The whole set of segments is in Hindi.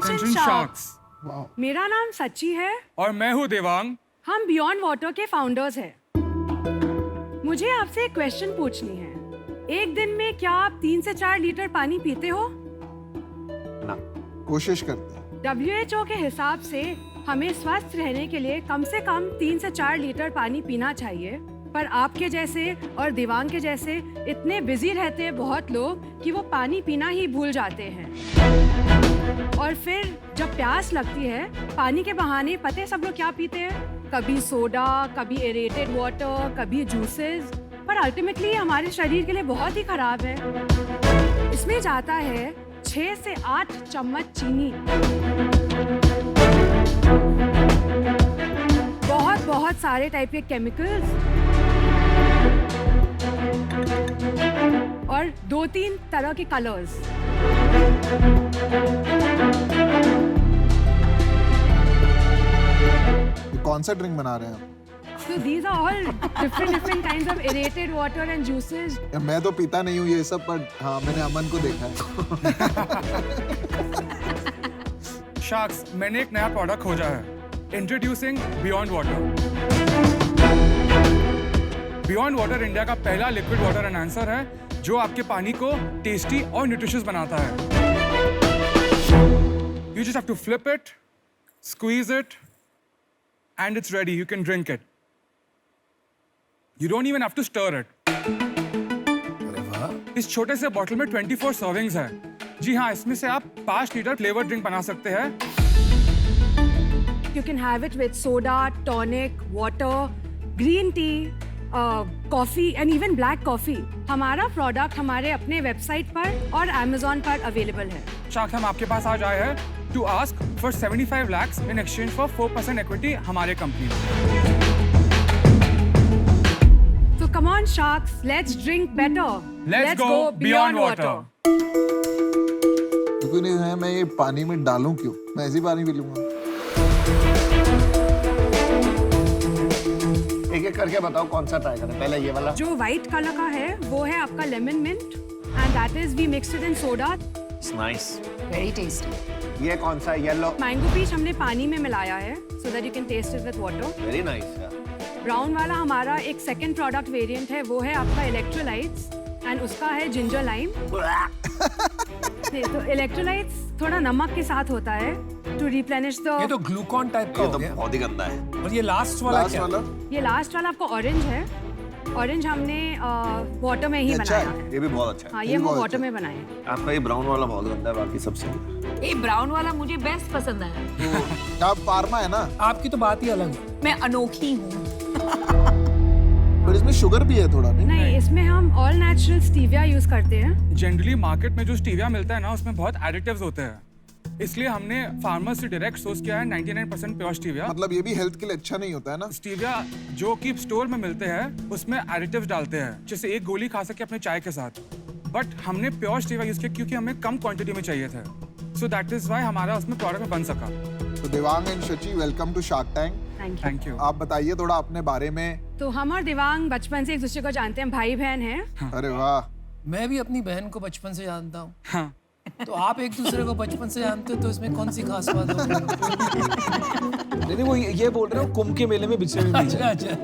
Attention sharks. मेरा नाम सच्ची है और मैं हूँ देवांग। हम बियॉन्ड वाटर के फाउंडर्स हैं। मुझे आपसे एक क्वेश्चन पूछनी है। एक दिन में क्या आप 3 से 4 लीटर पानी पीते हो? ना, कोशिश करते हैं। WHO के हिसाब से हमें स्वस्थ रहने के लिए कम से कम 3 से 4 लीटर पानी पीना चाहिए, पर आपके जैसे और दिवांग के जैसे इतने बिजी रहते हैं बहुत लोग कि वो पानी पीना ही भूल जाते हैं। और फिर जब प्यास लगती है, पानी के बहाने पता है सब लोग क्या पीते हैं? कभी सोडा, कभी एरेटेड वाटर, कभी जूसेस, पर अल्टीमेटली हमारे शरीर के लिए बहुत ही खराब है। इसमें जाता है 6 से 8 चम्मच चीनी, बहुत सारे टाइप के केमिकल्स और 2-3 तरह के कलर्स। कौन सा ड्रिंक बना रहे हैं So these are all different kinds of aerated water and juices. आप? मैं तो पीता नहीं हूँ ये सब, पर हाँ मैंने अमन को देखा है। शार्क्स, मैंने एक नया प्रोडक्ट खोजा है। Introducing beyond water. Beyond water India का पहला लिक्विड वाटर एनहांसर है जो आपके पानी को टेस्टी और न्यूट्रिशियस बनाता है। You just have to flip it, squeeze it, and it's ready. You can drink it. You don't even have to stir it. इस छोटे से बॉटल में 24 सर्विंग्स है। जी हाँ, इसमें से आप 5 लीटर फ्लेवर ड्रिंक बना सकते हैं। You can have it with soda, tonic, water, green tea, coffee and even black coffee. हमारा प्रोडक्ट हमारे अपने वेबसाइट पर और Amazon पर अवेलेबल है। शार्क्स, हम आपके पास आज आए हैं to ask for 75 lakhs in exchange for 4% equity हमारे कंपनी में। So come on sharks, let's drink better. Let's go beyond water. क्यों नहीं है, मैं ये पानी में डालूं क्यों? मैं ऐसी पानी पी लूंगा। एक-एक करके बताओ कौन सा ट्राई करें। पहले ये वाला जो व्हाइट कलर का है वो है आपका lemon mint and that is we mixed it in soda. Nice, very tasty. ये कौन सा येलो? मैंगो पीच हमने पानी में मिलाया है so that you can taste it with water. Very nice. Brown वाला हमारा एक सेकंड प्रोडक्ट वेरिएंट है, वो है आपका इलेक्ट्रोलाइट्स एंड उसका है जिंजर लाइम। तो इलेक्ट्रोलाइट्स थोड़ा नमक के साथ होता है टू रिप्लेनिश द। ये तो ग्लूकॉन टाइप का ये हो तो गया। बहुत ही गंदा है। और ये लास्ट वाला लास्ट क्या? वाला ये लास्ट वाला आपका ऑरेंज है। ऑरेंज हमने वाटर में ही ये अच्छा बनाया है। है। ये भी बहुत अच्छा है। हाँ, ये ये हम बहुत वाटर अच्छा में बनाए हैं। आपका ये ब्राउन वाला बहुत गंदा है, बाकी सबसे ये ब्राउन वाला मुझे बेस्ट पसंद आया। आप फार्मा है ना, आपकी तो बात ही अलग है। मैं अनोखी हूँ। पर इसमें शुगर भी है थोड़ा, नहीं? नहीं, इसमें हम ऑल नेचुरल स्टीविया यूज करते हैं। जनरली मार्केट में जो स्टीविया मिलता है ना, उसमें बहुत एडिटिव्स होते हैं। इसलिए हमने फार्मर से डायरेक्ट सोर्स किया है 99% प्योर स्टीविया। मतलब ये भी हेल्थ के लिए अच्छा नहीं होता है ना? स्टीविया जो कि स्टोर में मिलते हैं उसमें एडिटिव्स डालते हैं, जैसे एक गोली खा सके अपने चाय के साथ। बट हमने प्योर स्टीविया यूज किया क्योंकि हमें कम क्वांटिटी में चाहिए थे। सो दैट इज व्हाई हमारा उसमें प्रोडक्ट में बन सका। तो Devang and Shachi, welcome to Shark Tank. Thank you. आप बताइए थोड़ा अपने बारे में। तो हम और दिवांग बचपन से एक दूसरे को जानते हैं, भाई बहन हैं। अरे वाह, मैं भी अपनी बहन को बचपन से जानता हूँ। हाँ, तो आप एक दूसरे को बचपन से जानते हो तो इसमें कौन सी खास बात हो? नहीं वो ये बोल रहे हो कुंभ के मेले में बिछड़े हुए बीच अच्छा अच्छा।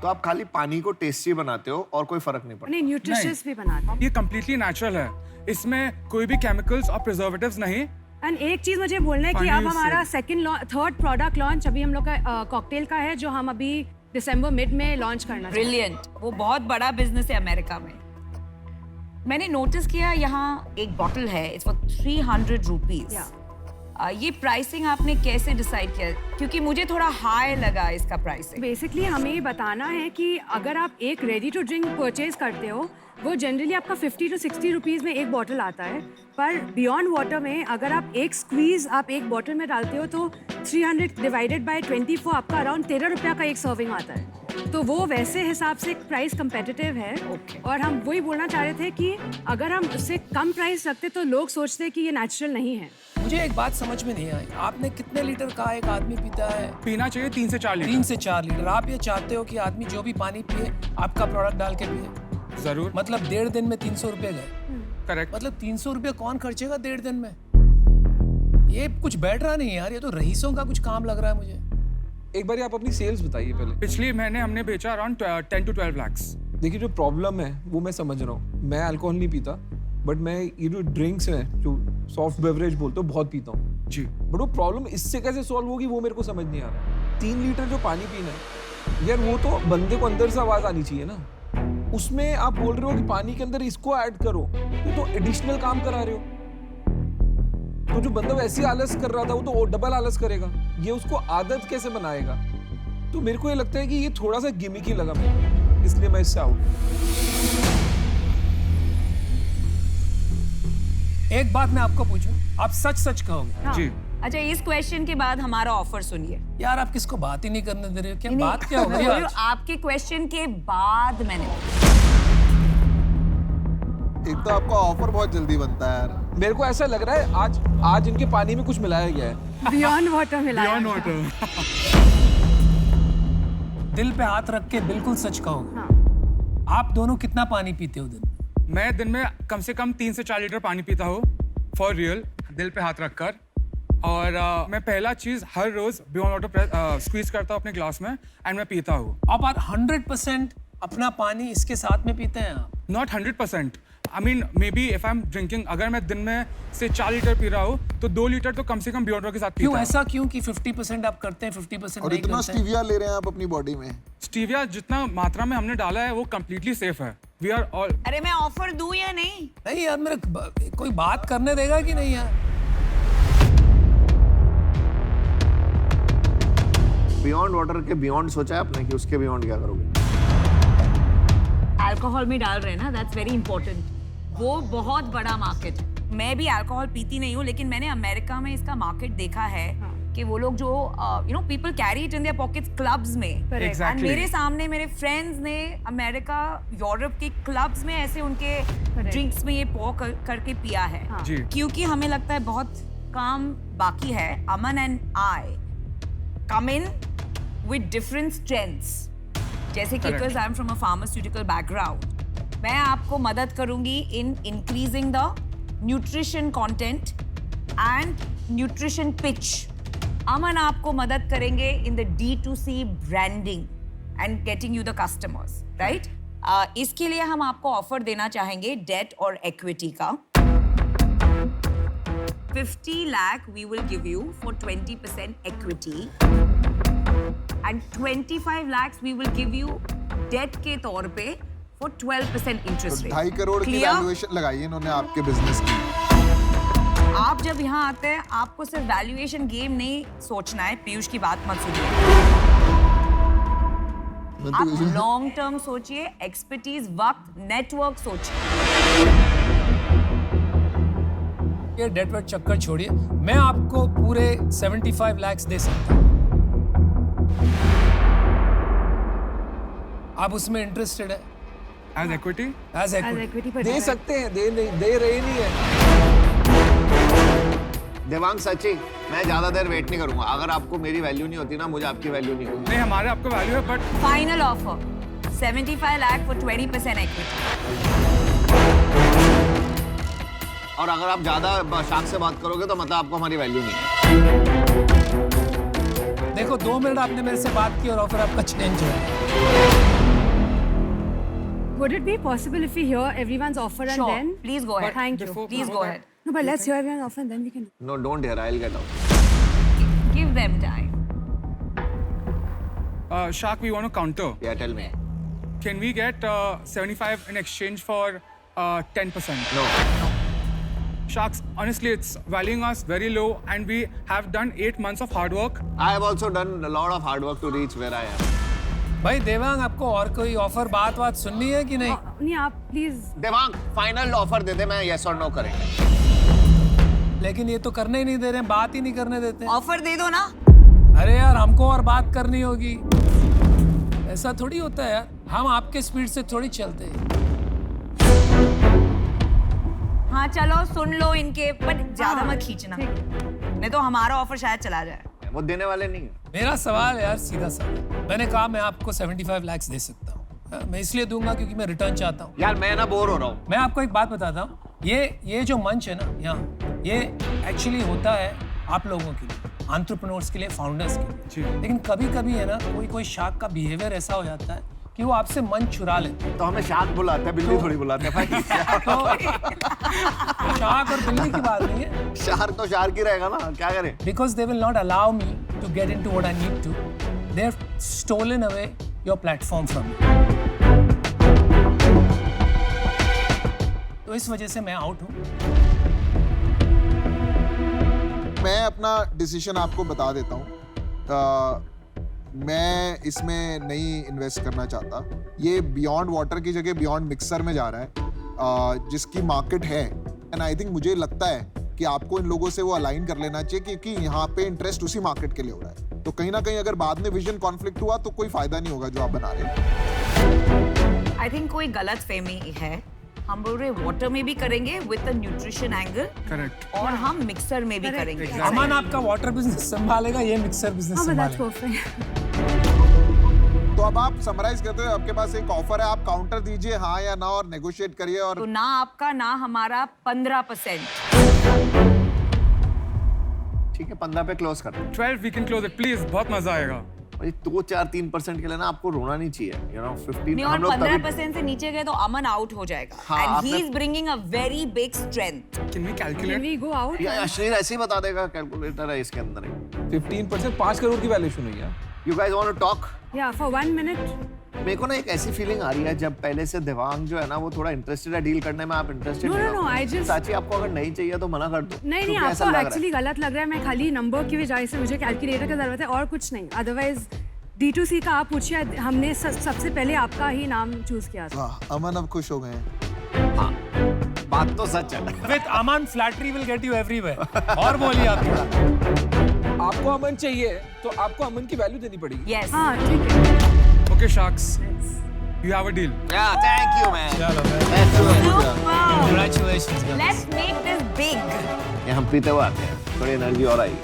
तो आप खाली पानी को टेस्टी बनाते हो और कोई फर्क नहीं पड़ता? नहीं, न्यूट्रिशियस भी बनाते हैं। ये कम्प्लीटली नेचुरल है। इसमें कोई भी केमिकल्स और प्रिजर्वेटिव्स नहीं। एंड एक चीज मुझे बोलना है कि पानी अब हमारा से- थर्ड प्रोडक्ट लॉन्च अभी हम लोग का कॉकटेल का है, जो हम अभी दिसंबर मिड में लॉन्च करना चाहते हैं। ब्रिलियंट। वो बहुत बड़ा बिजनेस है अमेरिका में। मैंने नोटिस किया यहाँ एक बॉटल है, इट्स फॉर 300 रुपीज। Yeah. ये प्राइसिंग आपने कैसे डिसाइड किया? क्योंकि मुझे थोड़ा हाई लगा इसका प्राइसिंग। बेसिकली हमें ये बताना है कि अगर आप एक रेडी टू ड्रिंक परचेज करते हो, वो जनरली आपका 50 to 60 रुपीज़ में एक बॉटल आता है। पर बियॉन्ड वाटर में अगर आप एक स्क्वीज़ आप एक बॉटल में डालते हो तो 300 डिवाइडेड बाय 24 आपका अराउंड 13 रुपया का एक सर्विंग आता है। तो वो वैसे हिसाब से प्राइस कंपेटिटिव है। और हम वही बोलना चाह रहे थे कि अगर हम उससे कम प्राइस रखते तो लोग सोचते कि ये नेचुरल नहीं है। मुझे एक बात समझ में नहीं आई, आपने कितने लीटर का एक आदमी पीता है? पीना चाहिए 3 से 4 लीटर। 3 से 4 लीटर। आप ये चाहते हो कि आदमी जो भी पानी पिए आपका प्रोडक्ट डाल के पिए? जरूर। मतलब 1.5 दिन में 300 रुपए गए। करेक्ट। मतलब 300 रुपए कौन खर्चेगा 1.5 दिन में? ये कुछ बैठ रहा नहीं है यार, ये तो रईसों का कुछ काम लग रहा है मुझे। एक बार आप अपनी सेल्स बताइए पहले। पिछले महीने हमने बेचा अराउंड 10 to 12 lakhs। देखिए जो प्रॉब्लम है वो मैं समझ रहा हूँ, मैं अल्कोहल नहीं पीता, बट मैं ये जो ड्रिंक्स हैं जो सॉफ्ट बेवरेज बोलते हो बहुत पीता हूँ जी। बट वो प्रॉब्लम इससे कैसे सॉल्व होगी वो मेरे को समझ नहीं आ रहा। 3 लीटर जो पानी पीना है यार, वो तो बंदे को अंदर से आवाज आनी चाहिए ना। उसमें आप बोल रहे हो कि पानी के अंदर इसको ऐड करो, तो एडिशनल काम करा रहे हो। तो जो बंदा वैसे ही आलस कर रहा था वो तो डबल आलस करेगा, ये उसको आदत कैसे बनाएगा। तो मेरे को ये लगता है कि ये थोड़ा सा गिमिकी लगा मेरे, इसलिए मैं इससे आउट। एक बात मैं आपको पूछूं, आप सच सच कहोगे? जी। अच्छा, इस क्वेश्चन के बाद हमारा ऑफर सुनिए। यार आप किसको बात ही नहीं करने दे रहे हो, क्या नहीं, बात क्या हो मैं गई बोल रही आज? हूँ, आपके क्वेश्चन के बाद मैंने एक तो आपका ऑफर बहुत जल्दी बनता है यार। मेरे को ऐसा लग रहा है आज इनके पानी में कुछ मिलाया गया है। बियॉन्ड वाटर मिलाया Beyond था। water। दिल पे हाथ रख के बिल्कुल सच कहोगे? हाँ। आप दोनों कितना पानी पीते हो दिन में? मैं दिन में कम से कम 3 से 4 लीटर पानी पीता हूँ, फॉर रियल, दिल पे हाथ रखकर। और मैं पहला चीज हर रोज बियॉन्ड वाटर स्क्वीज करता हूँ अपने ग्लास में एंड मैं पीता हूँ। आप 100% अपना पानी इसके साथ में पीते हैं आप? Not 100%। I mean may be if I am drinking, अगर मैं दिन में से 4 लीटर पी रहा हूँ तो 2 लीटर तो कम से कम बियॉन्ड वाटर के साथ पीता क्यों हूँ। ऐसा क्यों कि 50% आप करते हैं 50% और नहीं इतना करते हैं? स्टीविया ले रहे हैं आप अपनी बॉडी में। स्टीविया जितना मात्रा में हमने डाला है वो कम्प्लीटली सेफ है। We are all. अरे मैं ऑफर दूं या नहीं? नहीं यार, मेरे कोई बात करने देगा कि नहीं यार? बियॉन्ड वाटर के बियॉन्ड सोचा है आपने कि उसके बियॉन्ड क्या करोगे? अल्कोहल में डाल रहे हैं ना, दैट्स वेरी इंपॉर्टेंट। वो बहुत बड़ा मार्केट है। मैं भी अल्कोहल पीती नहीं हूँ, लेकिन मैंने अमेरिका में इसका मार्केट देखा है कि वो लोग जो people carry it in their pockets clubs में। Correct. Exactly. And मेरे सामने मेरे फ्रेंड्स ने अमेरिका यूरोप के क्लब्स में ऐसे उनके ड्रिंक्स में ये पॉ करके पिया है। हाँ। जी। क्योंकि हमें लगता है बहुत काम बाकी है। Aman and I come in with different strengths, जैसे कि Correct. because I'm from a pharmaceutical background, मैं आपको मदद करूंगी in increasing the nutrition content and nutrition pitch. अमन आपको मदद करेंगे in the D2C branding and getting you the customers, right? इसके लिए हम आपको ऑफर देना चाहेंगे डेट और इक्विटी का। 50 lakh we will give you for 20% equity and 25 lakhs we will give you debt के तौर पे for 12% interest तो rate। 2.5 करोड़ की Clear? वैल्यूएशन लगाई है इन्होंने आपके बिजनेस की। आप जब यहाँ आते हैं आपको सिर्फ वैल्यूएशन गेम नहीं सोचना है। पीयूष की बात मत सुनिए, मैं आप तो लॉन्ग टर्म सोचिए, एक्सपर्टीज, वक्त, नेटवर्क सोचिए। ये डेट वेट चक्कर छोड़िए, मैं आपको पूरे 75 लाख दे सकता हूँ। आप उसमें इंटरेस्टेड है? As equity. As As equity equity पर दे direct- सकते हैं, दे रहे नहीं है। देवांग सच्ची, मैं ज्यादा देर वेट नहीं करूंगा। अगर आपको मेरी वैल्यू नहीं होती ना, मुझे आपकी वैल्यू नहीं होगी। नहीं, हमारे आपको वैल्यू है but final offer 75 lakh for 20% equity। और अगर आप ज्यादा शाख से बात करोगे तो मतलब आपको हमारी वैल्यू नहीं है। देखो 2 मिनट आपने मेरे से बात की और ऑफर आपका चेंज हुआ। Would it be possible if we hear everyone's offer and Sure, then? please go ahead। Thank you. Before- Please go ahead। No, but let's hear everyone's offer and then we can. No, don't hear. I'll get out. Give them time। Shark, we want to counter. Yeah, tell me. Can we get 75 in exchange for 10%? No. Sharks, honestly, it's valuing us very low and we have done 8 months of hard work. I have also done a lot of hard work to reach where I am. भाई देवांग, आपको और कोई ऑफर बात सुननी है कि नहीं? नहीं आप प्लीज। देवांग, फाइनल ऑफर दे दे, मैं yes और no करेंगे। लेकिन ये तो करने ही नहीं दे रहे हैं, बात ही नहीं करने देते। ऑफर दे दो ना। अरे यार, हमको और बात करनी होगी। ऐसा थोड़ी होता है यार, हम आपके स्पीड से थोड़ी चलते हैं। हाँ चलो सुन लो इनके, बट ज्यादा मत खींचना, नहीं तो हमारा ऑफर शायद चला जाए। वो देने वाले नहीं है। मेरा सवाल यार सीधा सा, मैंने कहा मैं आपको 75 लाख दे सकता हूँ। मैं इसलिए दूंगा क्योंकि मैं रिटर्न चाहता हूँ। यार मैं ना बोर हो रहा हूँ। मैं आपको एक बात बताता हूँ, ये जो मंच है ना यहाँ, ये एक्चुअली होता है आप लोगों के लिए, एंटरप्रेन्योर्स के लिए, फाउंडर्स के जी। लिए। लेकिन कभी कभी है ना, कोई कोई शार्क का बिहेवियर ऐसा हो जाता है कि वो आपसे मन चुरा लेते हैं। तो हमें शार्क बुलाते हैं, बिल्ली थोड़ी बुलाते हैं भाई। तो शार्क और बिल्ली की बात नहीं है, शार्क तो शार्क ही रहेगा ना, क्या करें? Because they will not allow me to get into what I need to. They have stolen away your platform from me. तो इस वजह से मैं आउट हूँ। मैं अपना डिसीजन आपको बता देता हूँ। मैं इसमें नहीं इन्वेस्ट करना चाहता। ये बियॉन्ड वाटर की जगह बियॉन्ड मिक्सर में जा रहा है, जिसकी मार्केट है। एंड आई थिंक मुझे लगता है कि आपको इन लोगों से वो अलाइन कर लेना चाहिए, क्योंकि यहाँ पे इंटरेस्ट उसी मार्केट के लिए हो रहा है। तो कहीं ना कहीं अगर बाद में विजन कॉन्फ्लिक्ट हुआ तो कोई फायदा नहीं होगा जो आप बना रहे हैं। आई थिंक कोई गलत फहमी है। हम बोल रहे वाटर में भी करेंगे with the nutrition angle, correct. और हम मिक्सर में भी Correct, करेंगे। अमन आपका वाटर बिजनेस संभालेगा, ये मिक्सर बिजनेस हाँ, but that's संभालेगा। perfect. तो अब आप समराइज करते हो, आपके पास एक ऑफर है, आप काउंटर दीजिए हाँ या ना और नेगोशिएट करिए। और तो ना आपका ना हमारा 15%। ठीक है, 15 पे क्लोज कर दो। 12 we can close it please, बहुत मजा आएगा। भाई 2-4-3% के लिए ना आपको रोना नहीं चाहिए, यू नो 15 नहीं, और 15% से नीचे गए तो अमन आउट हो जाएगा। हाँ, एंड ही आपने- is bringing a very big strength. Can we Can calculate? we go out? या अश्विन ऐसे ही बता देगा, कैलकुलेटर है इसके अंदर। 15% 5 करोड़ की वैल्यूएशन हुई है। You guys want to talk? Yeah, for 1 minute. मेरे को ना एक ऐसी फीलिंग आ रही है, जब पहले से देवांग जो है ना वो थोड़ा इंटरेस्टेड है डील करने में, आप इंटरेस्टेड No, नहीं no, हो। no, I just- साची आपको अगर नहीं चाहिए तो मना कर दो। नहीं नहीं, क्योंकि ऐसा आपको लग रहा है। एक्चुअली गलत लग रहा है। मैं खाली नंबर की वजह से मुझे कैलकुलेटर की जरूरत है और कुछ नहीं। अदरवाइज D2C का आप पूछिए, हमने सबसे पहले आपका ही नाम चूज किया था। वाह, अमन अब खुश हो गए हैं। बात तो सच है। With Aman, flattery will get you everywhere. और बोलिए आप थोड़ा। आपको अमन चाहिए तो आपको अमन की वैल्यू देनी पड़ेगी। यस। हाँ ठीक है। Okay sharks, you have a deal. या थैंक यू मैन। चलो Let's do it. congratulations guys. Let's make this big. ये हम पीते हुए आते हैं, थोड़ी एनर्जी और आई।